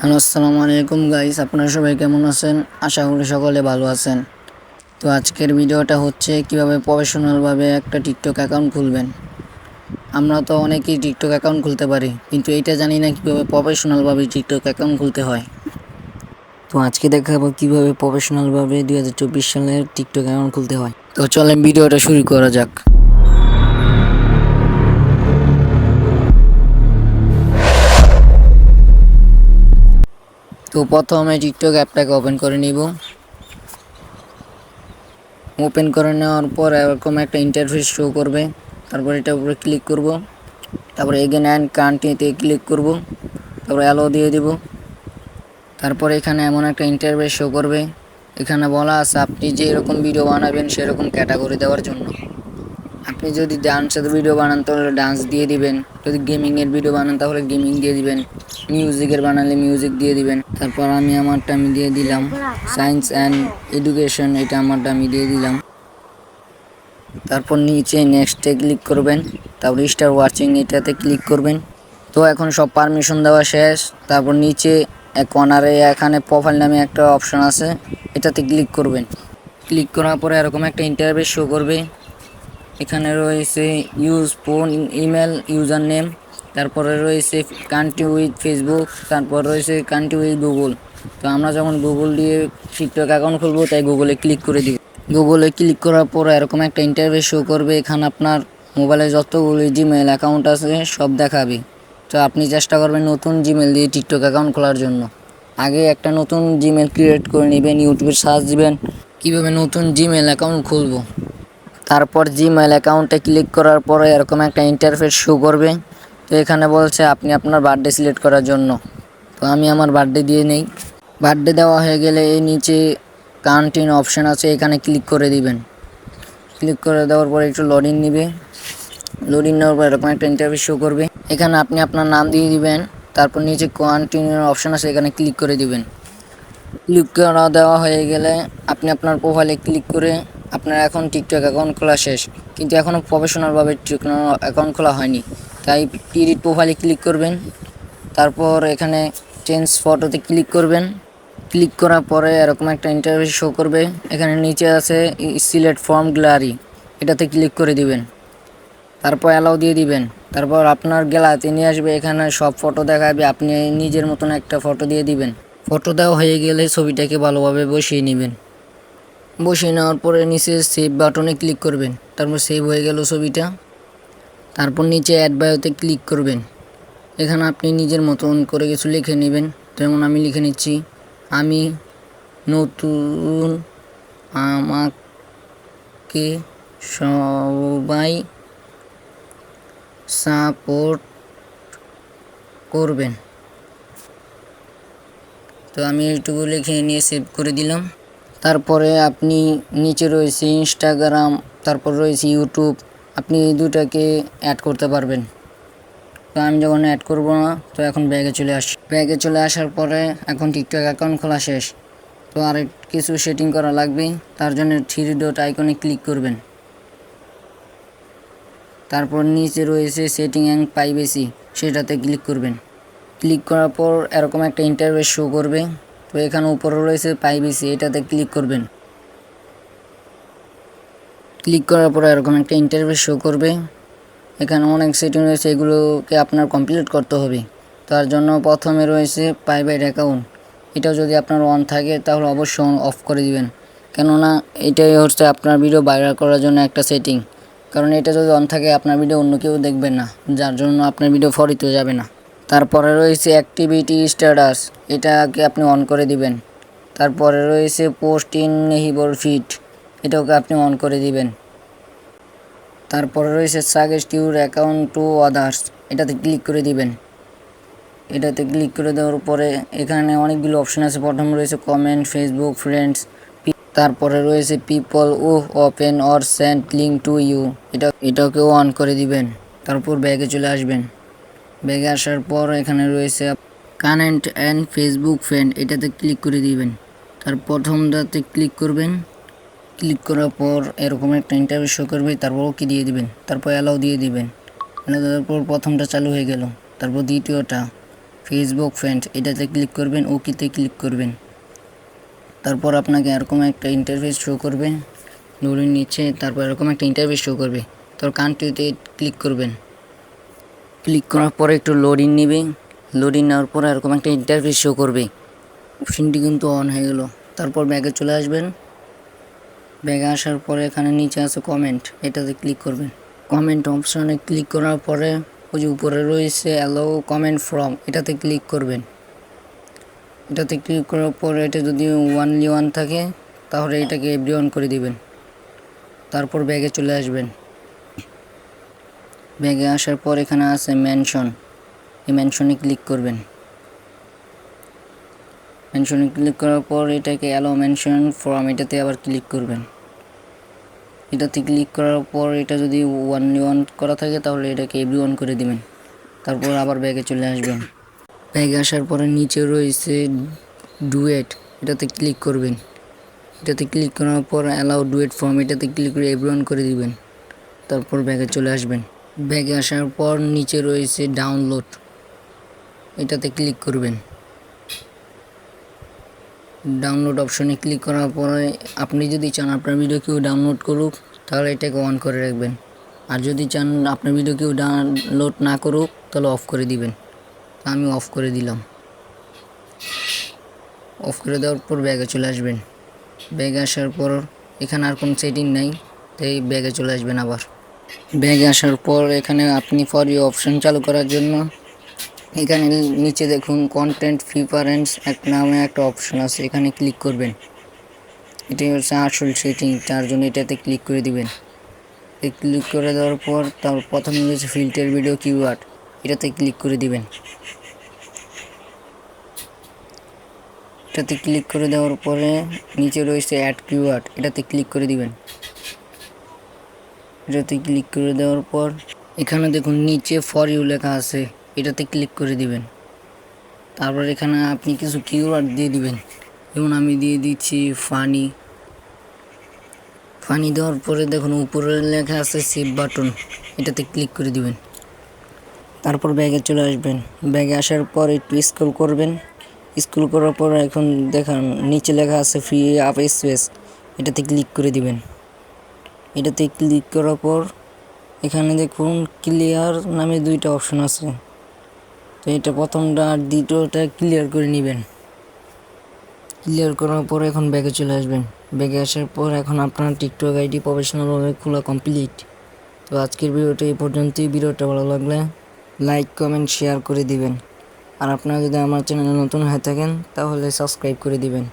Hello, আসসালামু আলাইকুম guys. আপনারা সবাই কেমন আছেন? আশা করি সকলে ভালো আছেন। তো আজকের ভিডিওটা হচ্ছে কিভাবে প্রফেশনালভাবে একটা টিকটক অ্যাকাউন্ট খুলবেন। আমরা তো অনেকেই টিকটক অ্যাকাউন্ট খুলতে পারি, কিন্তু এইটা জানি না কিভাবে প্রফেশনালভাবে টিকটক অ্যাকাউন্ট খুলতে হয়। তো আজকে দেখাবো কিভাবে প্রফেশনালভাবে 2024 সালের টিকটক অ্যাকাউন্ট খুলতে হয়। তো চলেন ভিডিওটা শুরু করা যাক। তো প্রথমে টিকটক অ্যাপটাকে ওপেন করে নিব। ওপেন করে নেওয়ার পর এরকম একটা ইন্টারফেস শো করবে। তারপর এটার উপরে ক্লিক করব। তারপরে এগেন অ্যান্ড কান্ট্রিতে ক্লিক করব। তারপরে অ্যালো দিয়ে দিব। তারপরে এখানে এমন একটা ইন্টারফেস শো করবে। এখানে বলা আছে আপনি যে এরকম ভিডিও বানাবেন সেরকম ক্যাটাগরি দেওয়ার জন্য। আপনি যদি ডান্সের ভিডিও বানান তাহলে ডান্স দিয়ে দিবেন, যদি গেমিংয়ের ভিডিও বানান তাহলে গেমিং দিয়ে দিবেন, মিউজিকের বানালে মিউজিক দিয়ে দিবেন। তারপর আমি আমারটা দিয়ে দিলাম সায়েন্স অ্যান্ড এডুকেশন, এটা আমারটা আমি দিয়ে দিলাম। তারপর নিচে নেক্সটে ক্লিক করবেন। তারপর স্টার ওয়াচিং এটাতে ক্লিক করবেন। তো এখন সব পারমিশন দেওয়া শেষ। তারপর নিচে এক কর্নারে এখানে প্রোফাইল নামে একটা অপশন আছে, এটাতে ক্লিক করবেন। ক্লিক করার পরে এরকম একটা ইন্টারফেস শো করবে। এখানে রয়েছে use phone, email, user name, তারপরে রয়েছে কান্ট্রি উইথ ফেসবুক, তারপর রয়েছে কান্ট্রি উইথ গুগল। তো আমরা যখন গুগল দিয়ে টিকটক অ্যাকাউন্ট খুলবো তাই গুগলে ক্লিক করে দিব। গুগলে ক্লিক করার পর এরকম একটা ইন্টারফেস শো করবে। এখানে আপনার মোবাইলে যতগুলো জিমেল অ্যাকাউন্ট আছে সব দেখাবে। তো আপনি চেষ্টা করবেন নতুন জিমেল দিয়ে টিকটক অ্যাকাউন্ট খোলার জন্য। আগে একটা নতুন জিমেল ক্রিয়েট করে নেবেন, ইউটিউবে সার্চ দিবেন কীভাবে নতুন জিমেল অ্যাকাউন্ট খুলবো। তারপর জিমেল অ্যাকাউন্টে ক্লিক করার পরে এরকম একটা ইন্টারফেস শো করবে। তো এখানে বলছে আপনি আপনার বার্থডে সিলেক্ট করার জন্য। তো আমি আমার বার্থডে দিয়ে নেই। বার্থডে দেওয়া হয়ে গেলে এই নিচে কান্ট্রি অপশান আছে, এখানে ক্লিক করে দিবেন। ক্লিক করে দেওয়ার পরে একটু লোডিং নেবে। লোডিং নেওয়ার পর এরকম একটা ইন্টারফেস শো করবে। এখানে আপনি আপনার নাম দিয়ে দিবেন। তারপর নিচে কন্টিনিউর অপশান আছে, এখানে ক্লিক করে দিবেন। ক্লিক করা দেওয়া হয়ে গেলে আপনি আপনার প্রোফাইলে ক্লিক করে আপনার এখন টিকটক অ্যাকাউন্ট খোলা শেষ, কিন্তু এখনও প্রফেশনালভাবে টিকটক অ্যাকাউন্ট খোলা হয়নি। তাই ক্রিয়েট প্রোফাইলে ক্লিক করবেন। তারপর এখানে চেঞ্জ ফটোতে ক্লিক করবেন। ক্লিক করার পরে এরকম একটা ইন্টারফেস শো করবে। এখানে নিচে আছে সিলেক্ট ফ্রম গ্যালারি, এটাতে ক্লিক করে দিবেন। তারপর অ্যালাউ দিয়ে দিবেন। তারপর আপনার গ্যালারিতে নিয়ে আসবে, এখানে সব ফটো দেখাবে, আপনি নিজের মতন একটা ফটো দিয়ে দিবেন। ফটো দেওয়া হয়ে গেলে ছবিটাকে ভালোভাবে বসিয়ে নেবেন। বসিয়ে নেওয়ার পরে নিচে সেভ বাটনে ক্লিক করবেন। তারপর সেভ হয়ে গেল ছবিটা। তারপর নিচে অ্যাড বায়োতে ক্লিক করবেন। এখানে আপনি নিজের মতন করে কিছু লিখে নেবেন। যেমন আমি লিখে নিচ্ছি, আমি নতুন, আমাকে সবাই সাপোর্ট করবেন। তো আমি এইটুকু লিখে নিয়ে সেভ করে দিলাম। তারপরে আপনি নিচে রয়েছে ইনস্টাগ্রাম, তারপর রয়েছে ইউটিউব, আপনি দুটাকে অ্যাড করতে পারবেন। তো আমি যখন অ্যাড করব না, তো এখন ব্যাগে চলে আসি। ব্যাগে চলে আসার পরে এখন টিকটক অ্যাকাউন্ট খোলা শেষ। তো আর কিছু সেটিং করা লাগবে, তার জন্য থ্রি ডট আইকনে ক্লিক করবেন। তারপর নিচে রয়েছে সেটিং অ্যান্ড প্রাইভেসি, সেটাতে ক্লিক করবেন। ক্লিক করার পর এরকম একটা ইন্টারফেস শো করবে। তো এখানে উপরে রয়েছে প্রাইভেসি, এটাতে ক্লিক করবেন। ক্লিক করার পর এরকম একটা ইন্টারফেস শো করবে। এখানে অনেক সেটিং রয়েছে, এগুলোকে আপনার কমপ্লিট করতে হবে। তার জন্য প্রথমে রয়েছে প্রাইভেট অ্যাকাউন্ট, এটাও যদি আপনার অন থাকে তাহলে অবশ্যই অফ করে দিবেন, কেননা এটাই হচ্ছে আপনার ভিডিও ভাইরাল করার জন্য একটা সেটিং। কারণ এটা যদি অন থাকে আপনার ভিডিও অন্য কেউ দেখবে না, যার জন্য আপনার ভিডিও ফরিত যাবে না। তারপরে রয়েছে অ্যাক্টিভিটি স্ট্যাটাস, এটাকে আপনি অন করে দিবেন। তারপরে রয়েছে পোস্ট ইন নেহিবর ফিড, এটাকে আপনি অন করে দিবেন। তারপরে রয়েছে suggest your account to others, এটাতে ক্লিক করে দিবেন। এটাতে ক্লিক করে দেওয়ার পরে এখানে অনেকগুলো অপশান আছে। প্রথমে রয়েছে কমেন্ট, ফেসবুক ফ্রেন্ডস, তারপরে রয়েছে পিপল ও open or send link to you, এটাকেও অন করে দিবেন। তারপর ব্যাগে চলে আসবেন। ব্যাগে আসার পর এখানে রয়েছে কানেক্ট অ্যান্ড ফেসবুক ফ্রেন্ড, এটাতে ক্লিক করে দিবেন। তার প্রথমটাতে ক্লিক করবেন। ক্লিক করার পর এরকম একটা ইন্টারভিউ শো করবে, তারপর ওকে দিয়ে দিবেন। তারপর অ্যালাউ দিয়ে দিবেন। অ্যালাউ দেওয়ার পর প্রথমটা চালু হয়ে গেল। তারপর দ্বিতীয়টা, ফেসবুক ফ্রেন্ড এটাতে ক্লিক করবেন, ওকেতে ক্লিক করবেন। তারপর আপনাকে এরকম একটা ইন্টারফেস শো করবে লোডিং নিচ্ছে, তারপর এরকম একটা ইন্টারফেস শো করবে। তারপর কান্ট্রিতে ক্লিক করবেন। ক্লিক করার পরে একটু লোডিং নেবে, লোডিং নেওয়ার পরে এরকম একটা ইন্টারফেস শো করবে। অপশনটি কিন্তু অন হয়ে গেল। তারপর ব্যাগে চলে আসবেন। ব্যাগে আসার পরে এখানে নিচে আছে কমেন্ট, এটাতে ক্লিক করবেন। কমেন্ট অপশনে ক্লিক করার পরে ওই যে উপরে রয়েছে অ্যালাউ কমেন্ট ফ্রম, এটাতে ক্লিক করবেন। এটাতে ক্লিক করার পরে এটা যদি ওয়ানলি ওয়ান থাকে তাহলে এটাকে এভরি অন করে দিবেন। তারপর ব্যাগে চলে আসবেন। ব্যাগে আসার পর এখানে আছে মেনশন, এই মেনশনে ক্লিক করবেন। মেনশনে ক্লিক করার পর এটাকে অ্যালাউ মেনশন ফ্রম, এটাতে আবার ক্লিক করবেন। এটাতে ক্লিক করার পর এটা যদি ওয়ানলি ওয়ান করা থাকে তাহলে এটাকে এভরি ওয়ান করে দিবেন। তারপর আবার ব্যাগে চলে আসবেন। ব্যাগে আসার পরে নিচে রয়েছে ডুয়েট, এটাতে ক্লিক করবেন। এটাতে ক্লিক করার পর অ্যালাউ ডুয়েট ফর্ম, এটাতে ক্লিক করে এভরি ওয়ান করে দিবেন। তারপর ব্যাগে চলে আসবেন। ব্যাগে আসার পর নিচে রয়েছে ডাউনলোড, এটাতে ক্লিক করবেন। ডাউনলোড অপশনে ক্লিক করার পরে আপনি যদি চান আপনার ভিডিও কেউ ডাউনলোড করুক তাহলে এটাকে অন করে রাখবেন, আর যদি চান আপনার ভিডিও কেউ ডাউনলোড না করুক তাহলে অফ করে দিবেন। আমি অফ করে দিলাম। অফ করে দেওয়ার পর ব্যাগে চলে আসবেন। ব্যাগে আসার পর এখানে আর কোনো সেটিং নাই, তাই ব্যাগে চলে আসবেন আবার। ব্যাগে আসার পর এখানে আপনি ফর ইউ অপশন চালু করার জন্য এখানে নিচে দেখুন কন্টেন্ট প্রিফারেন্স এক নামে একটা অপশন আছে, এখানে ক্লিক করবেন। এটাই হচ্ছে আসল সেটিং, তার জন্য এটাতে ক্লিক করে দিবেন। ক্লিক করে দেওয়ার পর তার প্রথমে রয়েছে ফিল্টার ভিডিও কিওয়ার্ড, এটাতে ক্লিক করে দিবেন। এটাতে ক্লিক করে দেওয়ার পরে নিচে রয়েছে অ্যাড কিওয়ার্ড, এটাতে ক্লিক করে দিবেন। এটাতে ক্লিক করে দেওয়ার পর এখানে দেখুন নিচে ফর ইউ লেখা আছে, এটাতে ক্লিক করে দিবেন। তারপর এখানে আপনি কিছু কিওয়ার্ড দিয়ে দিবেন, যেমন আমি দিয়ে দিচ্ছি ফানি। ফানি দেওয়ার পরে দেখুন উপরে লেখা আছে সেভ বাটন, এটাতে ক্লিক করে দিবেন। তারপর ব্যাগে চলে আসবেন। ব্যাগে আসার পর একটু স্ক্রল করবেন। স্ক্রল করার পর এখন দেখান নিচে লেখা আছে ফ্রি আপ স্পেস, এটাতে ক্লিক করে দিবেন। এটাতে ক্লিক করার পর এখানে দেখুন ক্লিয়ার নামে দুইটা অপশন আছে, তো এটা প্রথমটা আর দ্বিতীয়টা ক্লিয়ার করে নেবেন। ক্লিয়ার করার পর এখন ব্যাগে চলে আসবেন। ব্যাগে আসার পর এখন আপনার টিকটক আইডি প্রফেশনালভাবে খোলা কমপ্লিট। তো আজকের ভিডিওটা এই পর্যন্তই। ভিডিওটা ভালো লাগলে লাইক কমেন্ট শেয়ার করে দিবেন, আর আপনারা যদি আমার চ্যানেলে নতুন হয়ে থাকেন তাহলে সাবস্ক্রাইব করে দিবেন।